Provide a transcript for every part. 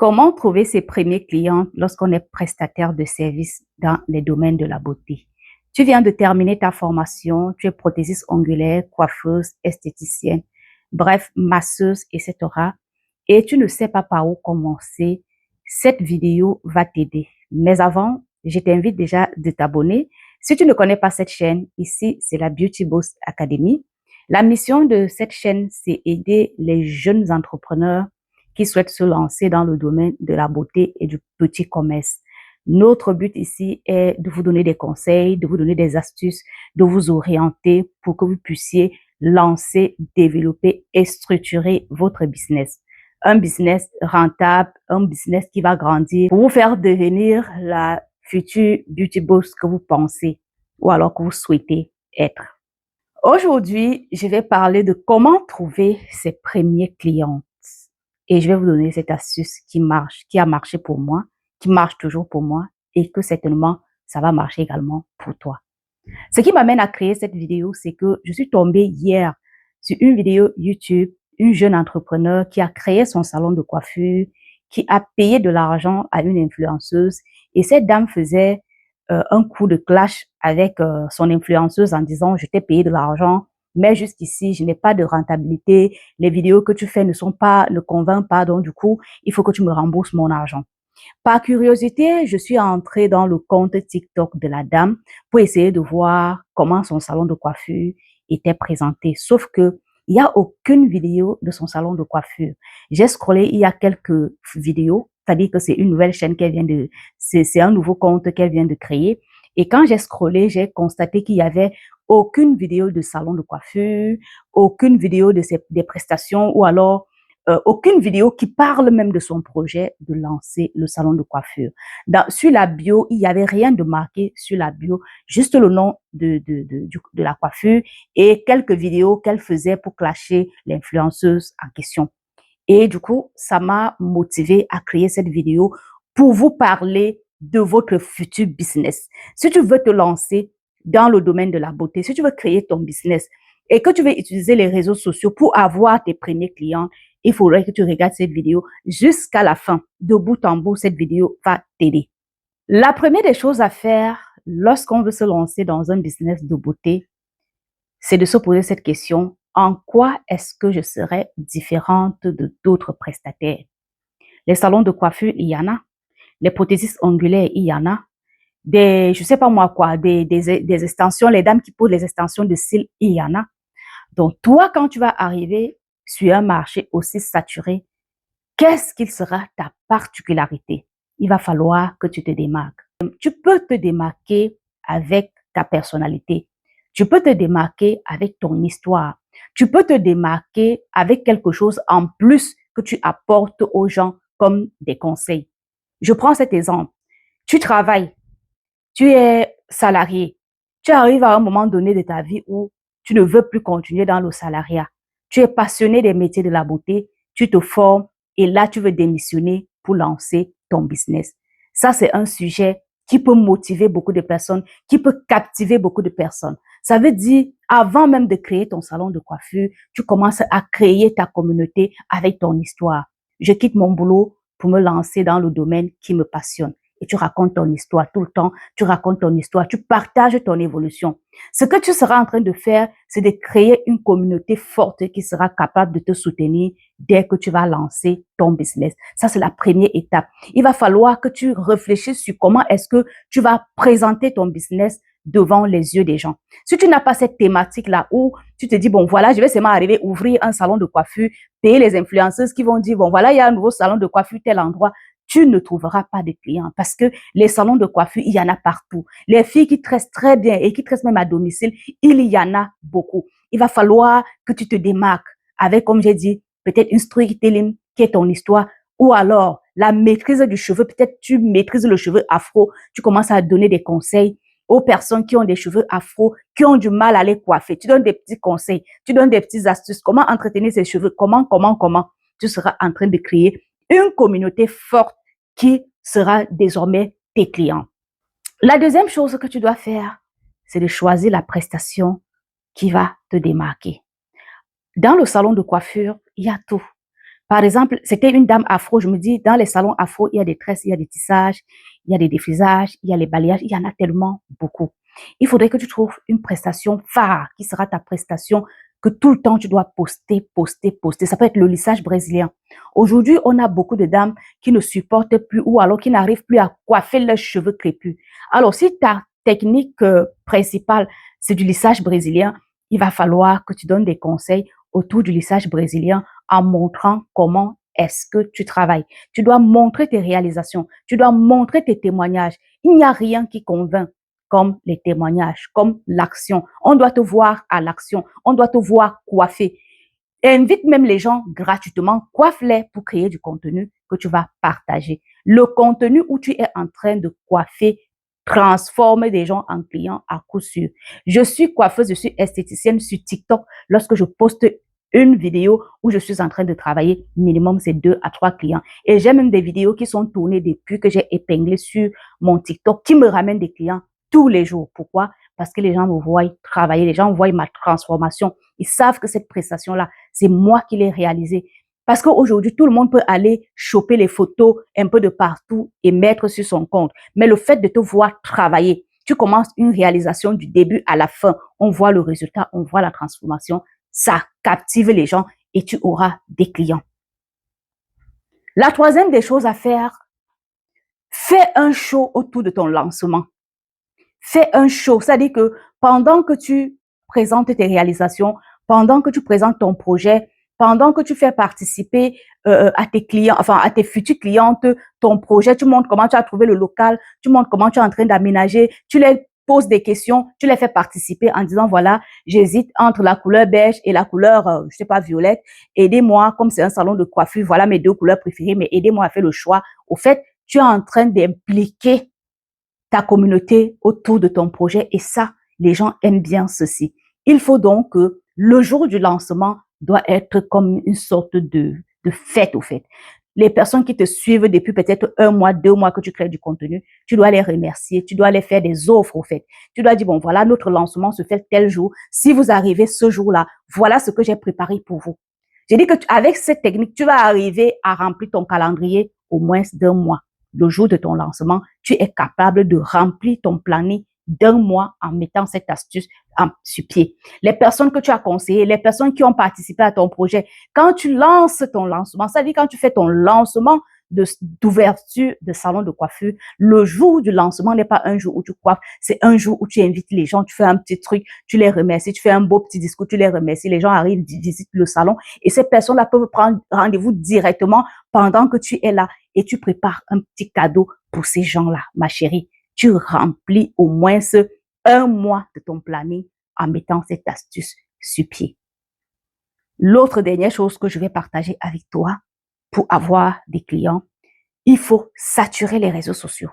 Comment trouver ses premiers clients lorsqu'on est prestataire de services dans les domaines de la beauté? Tu viens de terminer ta formation, tu es prothésiste ongulaire, coiffeuse, esthéticienne, bref, masseuse, etc. Et tu ne sais pas par où commencer. Cette vidéo va t'aider. Mais avant, je t'invite déjà de t'abonner. Si tu ne connais pas cette chaîne, ici, c'est la Beauty Boss Academy. La mission de cette chaîne, c'est aider les jeunes entrepreneurs qui souhaitent se lancer dans le domaine de la beauté et du petit commerce. Notre but ici est de vous donner des conseils, de vous donner des astuces, de vous orienter pour que vous puissiez lancer, développer et structurer votre business. Un business rentable, un business qui va grandir pour vous faire devenir la future beauty boss que vous pensez ou alors que vous souhaitez être. Aujourd'hui, je vais parler de comment trouver ses premiers clients. Et je vais vous donner cette astuce qui marche, qui a marché pour moi, qui marche toujours pour moi et que certainement, ça va marcher également pour toi. Ce qui m'amène à créer cette vidéo, c'est que je suis tombée hier sur une vidéo YouTube, une jeune entrepreneur qui a créé son salon de coiffure, qui a payé de l'argent à une influenceuse et cette dame faisait un coup de clash avec son influenceuse en disant « je t'ai payé de l'argent, mais jusqu'ici, je n'ai pas de rentabilité, les vidéos que tu fais ne convainquent pas, donc du coup, il faut que tu me rembourses mon argent. » Par curiosité, je suis entrée dans le compte TikTok de la dame pour essayer de voir comment son salon de coiffure était présenté. Sauf que il n'y a aucune vidéo de son salon de coiffure. J'ai scrollé, il y a quelques vidéos, c'est-à-dire que c'est une nouvelle chaîne qu'elle vient de, c'est un nouveau compte qu'elle vient de créer. Et quand j'ai scrollé, j'ai constaté qu'il y avait aucune vidéo de salon de coiffure, aucune vidéo des prestations ou alors aucune vidéo qui parle même de son projet de lancer le salon de coiffure. Sur la bio, il n'y avait rien de marqué sur la bio, juste le nom de la coiffure et quelques vidéos qu'elle faisait pour clasher l'influenceuse en question. Et du coup, ça m'a motivé à créer cette vidéo pour vous parler de votre futur business. Si tu veux te lancer dans le domaine de la beauté, si tu veux créer ton business et que tu veux utiliser les réseaux sociaux pour avoir tes premiers clients, il faudrait que tu regardes cette vidéo jusqu'à la fin. De bout en bout, cette vidéo va t'aider. La première des choses à faire lorsqu'on veut se lancer dans un business de beauté, c'est de se poser cette question. En quoi est-ce que je serais différente de d'autres prestataires? Les salons de coiffure, il y en a. Les prothésistes ongulaires, il y en a. Je sais pas moi quoi, des extensions, les dames qui posent les extensions de cils, il y en a. Donc, toi, quand tu vas arriver sur un marché aussi saturé, qu'est-ce qu'il sera ta particularité? Il va falloir que tu te démarques. Tu peux te démarquer avec ta personnalité. Tu peux te démarquer avec ton histoire. Tu peux te démarquer avec quelque chose en plus que tu apportes aux gens comme des conseils. Je prends cet exemple. Tu travailles, tu es salarié. Tu arrives à un moment donné de ta vie où tu ne veux plus continuer dans le salariat. Tu es passionné des métiers de la beauté, tu te formes et là, tu veux démissionner pour lancer ton business. Ça, c'est un sujet qui peut motiver beaucoup de personnes, qui peut captiver beaucoup de personnes. Ça veut dire, avant même de créer ton salon de coiffure, tu commences à créer ta communauté avec ton histoire. Je quitte mon boulot pour me lancer dans le domaine qui me passionne. Et tu racontes ton histoire tout le temps, tu racontes ton histoire, tu partages ton évolution. Ce que tu seras en train de faire, c'est de créer une communauté forte qui sera capable de te soutenir dès que tu vas lancer ton business. Ça, c'est la première étape. Il va falloir que tu réfléchisses sur comment est-ce que tu vas présenter ton business devant les yeux des gens. Si tu n'as pas cette thématique-là où tu te dis, bon, voilà, je vais seulement arriver, ouvrir un salon de coiffure, payer les influenceuses qui vont dire, bon, voilà, il y a un nouveau salon de coiffure, tel endroit, tu ne trouveras pas de clients parce que les salons de coiffure, il y en a partout. Les filles qui tressent très bien et qui tressent même à domicile, il y en a beaucoup. Il va falloir que tu te démarques avec, comme j'ai dit, peut-être une storytelling qui est ton histoire ou alors la maîtrise du cheveu. Peut-être tu maîtrises le cheveu afro, tu commences à donner des conseils aux personnes qui ont des cheveux afro, qui ont du mal à les coiffer. Tu donnes des petits conseils, tu donnes des petites astuces. Comment entretenir ses cheveux? Comment? Tu seras en train de créer une communauté forte qui sera désormais tes clients. La deuxième chose que tu dois faire, c'est de choisir la prestation qui va te démarquer. Dans le salon de coiffure, il y a tout. Par exemple, c'était une dame afro. Je me dis, dans les salons afro, il y a des tresses, il y a des tissages, il y a des défrisages, il y a les balayages, il y en a tellement beaucoup. Il faudrait que tu trouves une prestation phare qui sera ta prestation que tout le temps tu dois poster, poster, poster. Ça peut être le lissage brésilien. Aujourd'hui, on a beaucoup de dames qui ne supportent plus ou alors qui n'arrivent plus à coiffer leurs cheveux crépus. Alors, si ta technique principale, c'est du lissage brésilien, il va falloir que tu donnes des conseils autour du lissage brésilien en montrant comment est-ce que tu travailles. Tu dois montrer tes réalisations, tu dois montrer tes témoignages. Il n'y a rien qui convainc comme les témoignages, comme l'action. On doit te voir à l'action, on doit te voir coiffer. Et invite même les gens gratuitement, coiffe-les pour créer du contenu que tu vas partager. Le contenu où tu es en train de coiffer transforme des gens en clients à coup sûr. Je suis coiffeuse, je suis esthéticienne sur TikTok. Lorsque je poste une vidéo où je suis en train de travailler, minimum c'est 2 à 3 clients. Et j'ai même des vidéos qui sont tournées depuis que j'ai épinglé sur mon TikTok qui me ramènent des clients tous les jours. Pourquoi? Parce que les gens me voient travailler, les gens voient ma transformation. Ils savent que cette prestation-là, c'est moi qui l'ai réalisée. Parce qu'aujourd'hui, tout le monde peut aller choper les photos un peu de partout et mettre sur son compte. Mais le fait de te voir travailler, tu commences une réalisation du début à la fin. On voit le résultat, on voit la transformation. Ça captive les gens et tu auras des clients. La troisième des choses à faire, fais un show autour de ton lancement. Fais un show, c'est-à-dire que pendant que tu présentes tes réalisations, pendant que tu présentes ton projet, pendant que tu fais participer à tes clients, enfin à tes futures clientes, ton projet, tu montres comment tu as trouvé le local, tu montres comment tu es en train d'aménager, tu les poses des questions, tu les fais participer en disant voilà, j'hésite entre la couleur beige et la couleur, je sais pas, violette. Aidez-moi, comme c'est un salon de coiffure, voilà mes 2 couleurs préférées, mais aidez-moi à faire le choix. Au fait, tu es en train d'impliquer ta communauté autour de ton projet et ça, les gens aiment bien ceci. Il faut donc que le jour du lancement doit être comme une sorte de fête au fait. Les personnes qui te suivent depuis peut-être 1 mois, 2 mois que tu crées du contenu, tu dois les remercier, tu dois les faire des offres au fait. Tu dois dire, bon, voilà, notre lancement se fait tel jour. Si vous arrivez ce jour-là, voilà ce que j'ai préparé pour vous. J'ai dit que avec cette technique, tu vas arriver à remplir ton calendrier au moins d'1 mois. Le jour de ton lancement, tu es capable de remplir ton planning d'1 mois en mettant cette astuce sur pied. Les personnes que tu as conseillées, les personnes qui ont participé à ton projet, quand tu lances ton lancement, c'est-à-dire quand tu fais ton lancement d'ouverture de salon de coiffure, le jour du lancement n'est pas un jour où tu coiffes, c'est un jour où tu invites les gens, tu fais un petit truc, tu les remercies, tu fais un beau petit discours, tu les remercies, les gens arrivent, visitent le salon et ces personnes-là peuvent prendre rendez-vous directement pendant que tu es là et tu prépares un petit cadeau pour ces gens-là, ma chérie. Tu remplis au moins 1 mois de ton planning en mettant cette astuce sur pied. L'autre dernière chose que je vais partager avec toi pour avoir des clients, il faut saturer les réseaux sociaux.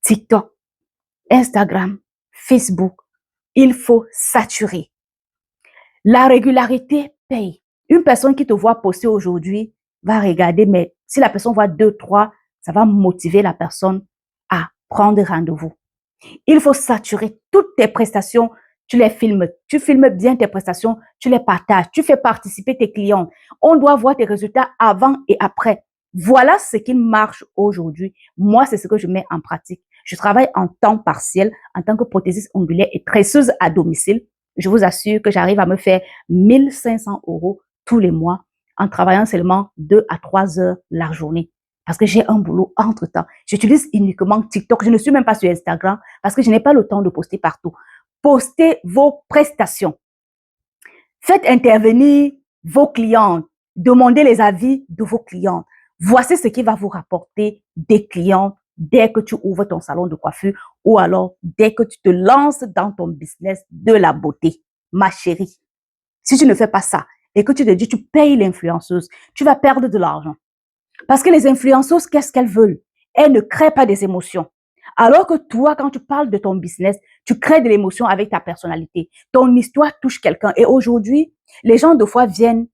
TikTok, Instagram, Facebook, il faut saturer. La régularité paye. Une personne qui te voit poster aujourd'hui va regarder, mais si la personne voit 2, 3, ça va motiver la personne à prendre rendez-vous. Il faut saturer toutes tes prestations, tu les filmes, tu filmes bien tes prestations, tu les partages, tu fais participer tes clients. On doit voir tes résultats avant et après. Voilà ce qui marche aujourd'hui. Moi, c'est ce que je mets en pratique. Je travaille en temps partiel en tant que prothésiste ongulaire et tresseuse à domicile. Je vous assure que j'arrive à me faire 1 500 € tous les mois en travaillant seulement 2 à 3 heures la journée. Parce que j'ai un boulot entre-temps. J'utilise uniquement TikTok. Je ne suis même pas sur Instagram parce que je n'ai pas le temps de poster partout. Postez vos prestations. Faites intervenir vos clients. Demandez les avis de vos clients. Voici ce qui va vous rapporter des clients dès que tu ouvres ton salon de coiffure ou alors dès que tu te lances dans ton business de la beauté. Ma chérie, si tu ne fais pas ça et que tu te dis tu payes l'influenceuse, tu vas perdre de l'argent. Parce que les influenceuses, qu'est-ce qu'elles veulent? Elles ne créent pas des émotions. Alors que toi, quand tu parles de ton business, tu crées de l'émotion avec ta personnalité. Ton histoire touche quelqu'un. Et aujourd'hui, les gens, de fois, viennent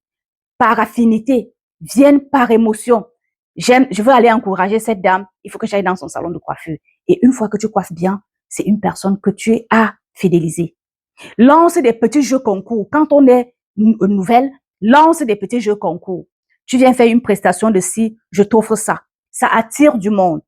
par affinité, viennent par émotion. Je veux aller encourager cette dame, il faut que j'aille dans son salon de coiffure. Et une fois que tu coiffes bien, c'est une personne que tu as fidélisée. Lance des petits jeux concours. Quand on est nouvelle, lance des petits jeux concours. tu viens faire une prestation de ci, je t'offre ça. Ça attire du monde.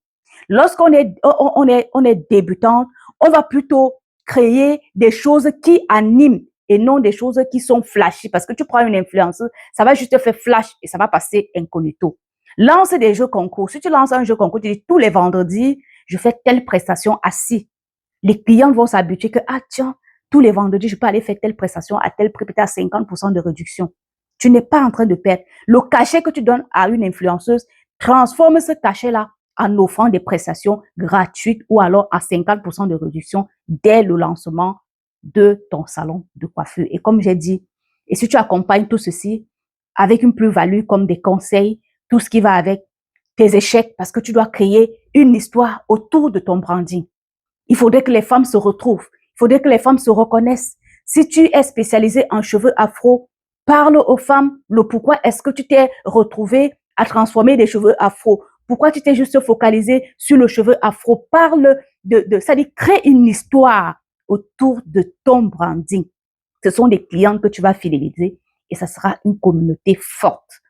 Lorsqu'on est débutant, on va plutôt créer des choses qui animent et non des choses qui sont flashy. Parce que tu prends une influenceuse, ça va juste faire flash et ça va passer incognito. Lance des jeux concours. Si tu lances un jeu concours, tu dis tous les vendredis, je fais telle prestation assis. Les clients vont s'habituer que, ah tiens, tous les vendredis, je peux aller faire telle prestation à tel prix, peut-être à 50% de réduction. Tu n'es pas en train de perdre. Le cachet que tu donnes à une influenceuse, transforme ce cachet-là en offrant des prestations gratuites ou alors à 50% de réduction dès le lancement de ton salon de coiffure. Et comme j'ai dit, et si tu accompagnes tout ceci avec une plus-value comme des conseils, tout ce qui va avec tes échecs, parce que tu dois créer une histoire autour de ton branding. Il faudrait que les femmes se retrouvent. Il faudrait que les femmes se reconnaissent. Si tu es spécialisé en cheveux afro, parle aux femmes le pourquoi est-ce que tu t'es retrouvé à transformer des cheveux afro. Pourquoi tu t'es juste focalisé sur le cheveu afro? Parle ça dit, crée une histoire autour de ton branding. Ce sont des clients que tu vas fidéliser et ça sera une communauté forte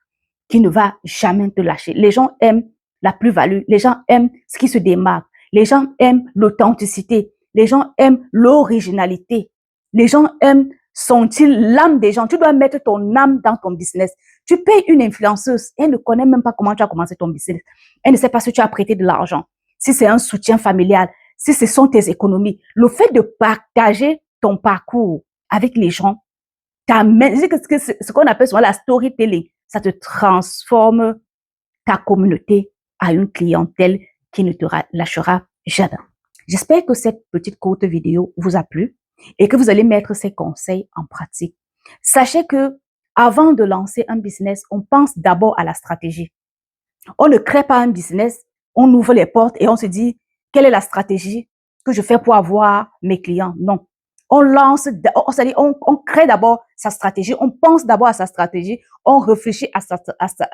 qui ne va jamais te lâcher. Les gens aiment la plus-value. Les gens aiment ce qui se démarque. Les gens aiment l'authenticité. Les gens aiment l'originalité. Les gens aiment sentir l'âme des gens. Tu dois mettre ton âme dans ton business. Tu payes une influenceuse. Elle ne connaît même pas comment tu as commencé ton business. Elle ne sait pas si tu as prêté de l'argent, si c'est un soutien familial, si ce sont tes économies. Le fait de partager ton parcours avec les gens, ce qu'on appelle souvent la storytelling, ça te transforme ta communauté à une clientèle qui ne te lâchera jamais. J'espère que cette petite courte vidéo vous a plu et que vous allez mettre ces conseils en pratique. Sachez que avant de lancer un business, on pense d'abord à la stratégie. On ne crée pas un business, on ouvre les portes et on se dit, quelle est la stratégie que je fais pour avoir mes clients? Non. On lance, on crée d'abord sa stratégie, on pense d'abord à sa stratégie, on réfléchit à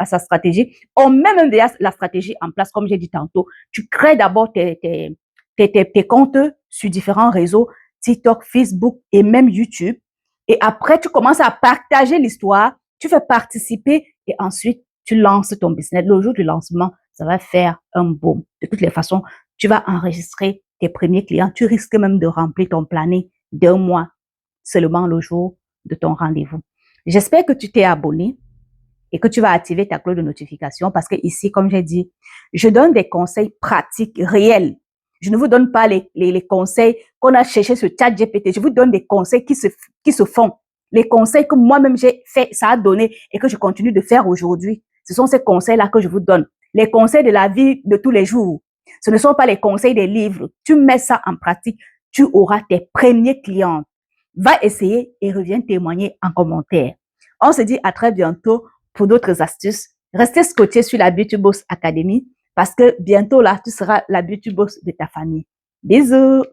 sa stratégie, on met même déjà la stratégie en place, comme j'ai dit tantôt. Tu crées d'abord tes comptes sur différents réseaux, TikTok, Facebook et même YouTube. Et après, tu commences à partager l'histoire, tu fais participer et ensuite, tu lances ton business. Le jour du lancement, ça va faire un boom. De toutes les façons, tu vas enregistrer tes premiers clients. Tu risques même de remplir ton planning d'1 mois seulement le jour de ton rendez-vous. J'espère que tu t'es abonné et que tu vas activer ta cloche de notification parce que ici, comme j'ai dit, je donne des conseils pratiques réels. Je ne vous donne pas les conseils qu'on a cherchés sur ChatGPT. Je vous donne des conseils qui se font. Les conseils que moi-même j'ai fait, ça a donné et que je continue de faire aujourd'hui. Ce sont ces conseils-là que je vous donne. Les conseils de la vie de tous les jours. Ce ne sont pas les conseils des livres. Tu mets ça en pratique, tu auras tes premiers clients. Va essayer et reviens témoigner en commentaire. On se dit à très bientôt pour d'autres astuces. Restez scotchés sur la Beauty Boss Academy parce que bientôt là, tu seras la Beauty Boss de ta famille. Bisous!